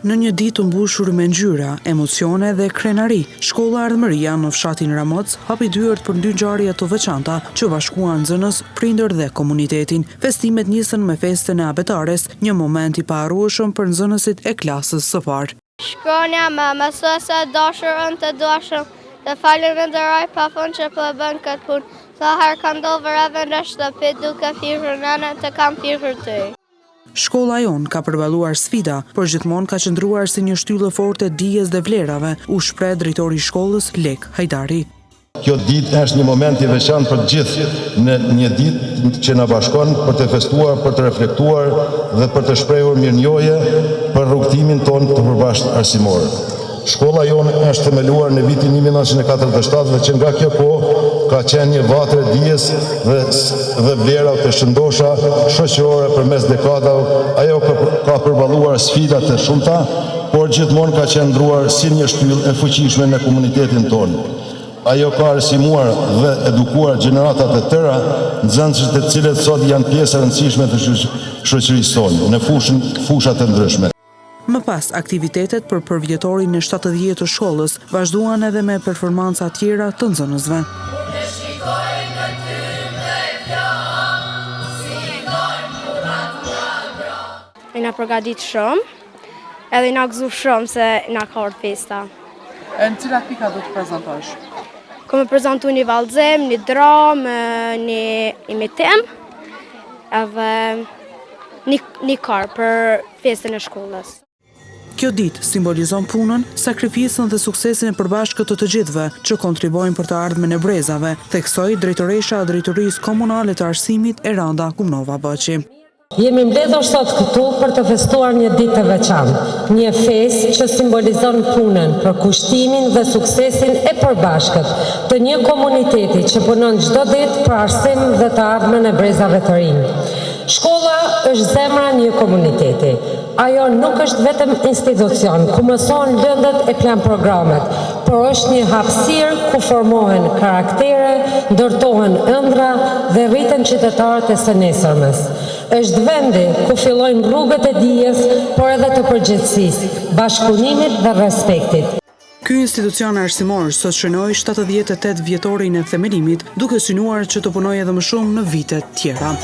Në një ditë të mbushur me ngjyra, emocione dhe krenari, shkolla Ardhmëria në fshatin Ramoc hapi dyert për dy ngjarje të veçanta që bashkuan nxënës, prindër dhe komunitetin. Festimet nisën me festën e abetares, një moment i paharrueshëm për nxënësit e klasës së parë. Shkronja me mësuese dashurën të dashëm dhe falenderoj pafund që po bën këtë punë. Sa herë ka ndodhur edhe në shtëpi duke firur nënën të kam firur ty. Shkolla jon ka përballuar sfida, por gjithmonë ka qëndruar si një shtyllë forte dijes dhe vlerave, u shpreh drejtori i shkollës Lek Hajdari. Kjo ditë është një moment i veçantë për të gjithë, në një ditë që na bashkon për të festuar, për të reflektuar dhe për të shprehur mirënjohje për rrugtimin tonë të përbashkët arsimor. Shkolla jonë është themeluar në vitin 1947 dhe që nga kjo kohë ka qenë një vatër e dijes dhe vlera të shëndosha shoqërore përmes dekadave. Ajo ka përballuar sfida të shumta, por gjithmonë ka qëndruar si një shtyllë e fuqishme në komunitetin tonë. Ajo ka arsimuar dhe edukuar gjeneratat e tëra, nxënësit të cilët sot janë pjesë e rëndësishme të shoqërisë tonë në fushat e ndryshme. Më pas, aktivitetet për përvjetorin e 70 të shkollës vazhduan edhe me performanca tjera të nxënësve. I na përgatit shumë, edhe i na gëzu shumë se na ka ardhur festa. E në cilat pika do të prezantosh? Kam me prezentu një vallëzim, një dramë, një imitim, edhe një kar për festën e shkollës. Kjo ditë simbolizon punën, sakrificën dhe suksesin e përbashkët të gjithëve që kontribojnë për të ardhmen e brezave, theksoi drejtoresha e Drejtorisë Komunale të Arsimit Eranda Kumnova Baçi. Jemi mbledhur sot këtu për të festuar një ditë të veçantë, një festë që simbolizon punën, përkushtimin dhe suksesin e përbashkët të një komuniteti që punon çdo ditë për arsim dhe të ardhmen e brezave të rinj. Shkolla është zemra një komuniteti. Ajo nuk është vetëm institucion ku mësohen lëndët e plan programet, por është një hapësirë ku formohen karaktere, ndërtohen ëndra dhe rriten qytetarët e së nesërmes. Është vendi ku fillojnë rrugët e dijes, por edhe të përgjegjësisë, bashkëpunimit dhe respektit. Ky institucion arsimor sot shënoi 78 vjetorin e themelimit, duke synuar që të punojë edhe më shumë në vitet tjera.